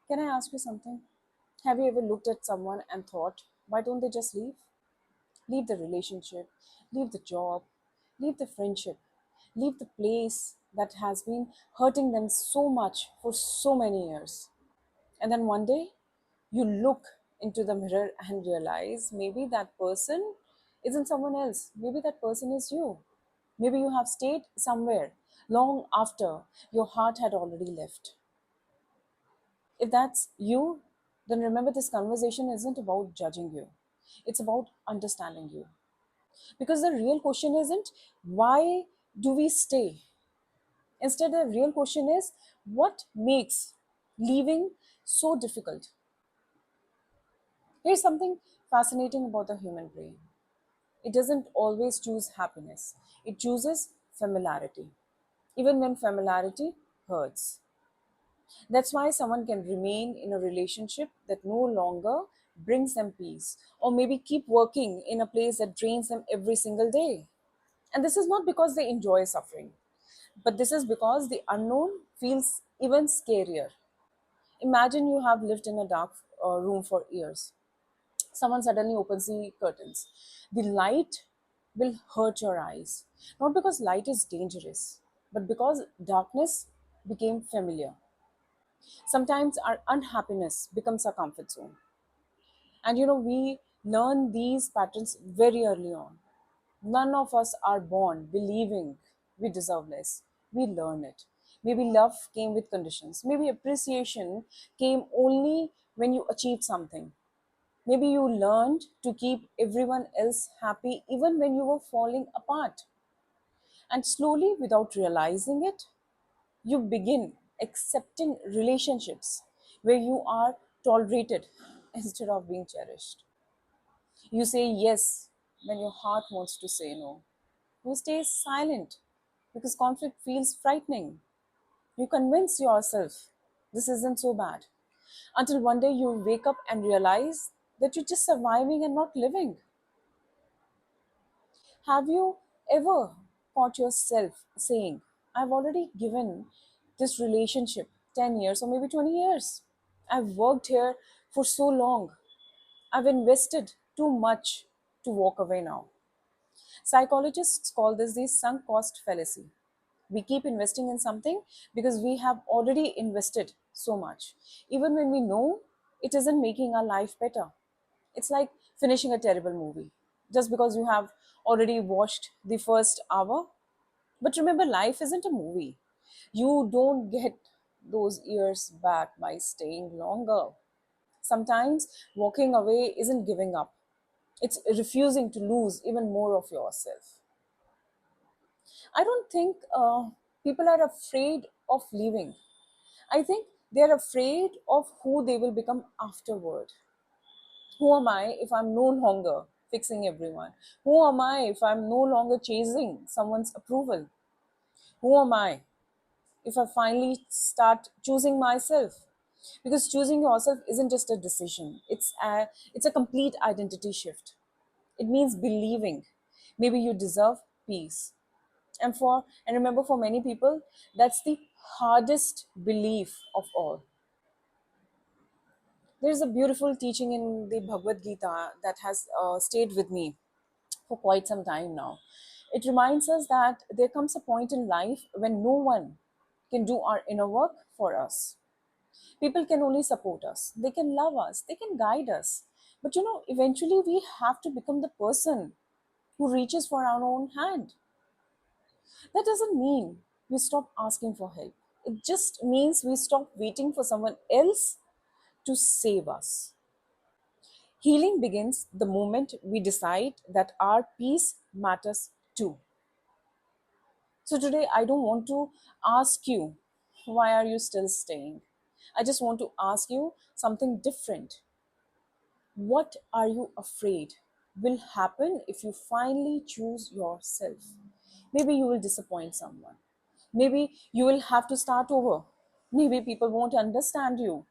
Can I ask you something? Have you ever looked at someone and thought, why don't they just leave? Leave the relationship, leave the job, leave the friendship, leave the place that has been hurting them so much for so many years. And then one day, you look into the mirror and realize maybe that person isn't someone else. Maybe that person is you. Maybe you have stayed somewhere long after your heart had already left. If that's you, then remember this conversation isn't about judging you, it's about understanding you. Because the real question isn't why do we stay? Instead, the real question is what makes leaving so difficult? Here's something fascinating about the human brain. It doesn't always choose happiness, it chooses familiarity, even when familiarity hurts. That's why someone can remain in a relationship that no longer brings them peace, or maybe keep working in a place that drains them every single day. And this is not because they enjoy suffering, but this is because the unknown feels even scarier. Imagine you have lived in a dark room for years. Someone suddenly opens the curtains. The light will hurt your eyes, not because light is dangerous, but because darkness became familiar. Sometimes our unhappiness becomes a comfort zone. And we learn these patterns very early on. None of us are born believing we deserve less. We learn it. Maybe love came with conditions. Maybe appreciation came only when you achieved something. Maybe you learned to keep everyone else happy even when you were falling apart. And slowly, without realizing it, you begin accepting relationships where you are tolerated instead of being cherished. You say yes when your heart wants to say no. You stay silent because conflict feels frightening. You convince yourself this isn't so bad until one day you wake up and realize that you're just surviving and not living. Have you ever caught yourself saying, I've already given this relationship 10 years or maybe 20 years? I've worked here for so long. I've invested too much to walk away now. Psychologists call this the sunk cost fallacy. We keep investing in something because we have already invested so much, even when we know it isn't making our life better. It's like finishing a terrible movie just because you have already watched the first hour. But remember, life isn't a movie. You don't get those years back by staying longer. Sometimes walking away isn't giving up, it's refusing to lose even more of yourself. I don't think people are afraid of leaving. I think they're afraid of who they will become afterward. Who am I if I'm no longer fixing everyone? Who am I if I'm no longer chasing someone's approval? Who am I if I finally start choosing myself? Because choosing yourself isn't just a decision, it's a complete identity shift. It means believing maybe you deserve peace. And remember, for many people, that's the hardest belief of all. There's a beautiful teaching in the Bhagavad Gita that has stayed with me for quite some time now. It reminds us that there comes a point in life when no one can do our inner work for us. People can only support us, they can love us, they can guide us. But eventually we have to become the person who reaches for our own hand. That doesn't mean we stop asking for help. It just means we stop waiting for someone else to save us. Healing begins the moment we decide that our peace matters too. So today I don't want to ask you, why are you still staying? I just want to ask you something different. What are you afraid will happen if you finally choose yourself? Maybe you will disappoint someone. Maybe you will have to start over. Maybe people won't understand you.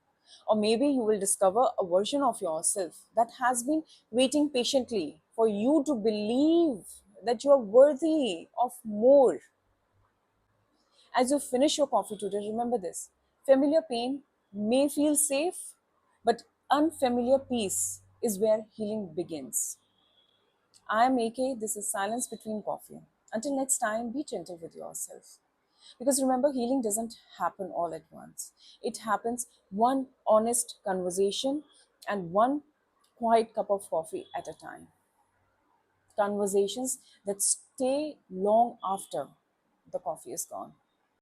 Or maybe you will discover a version of yourself that has been waiting patiently for you to believe that you are worthy of more. As you finish your coffee today, remember this: familiar pain may feel safe, but unfamiliar peace is where healing begins. I am AK, this is Silence Between Coffee. Until next time, be gentle with yourself. Because remember, healing doesn't happen all at once. It happens one honest conversation and one quiet cup of coffee at a time. Conversations that stay long after the coffee is gone.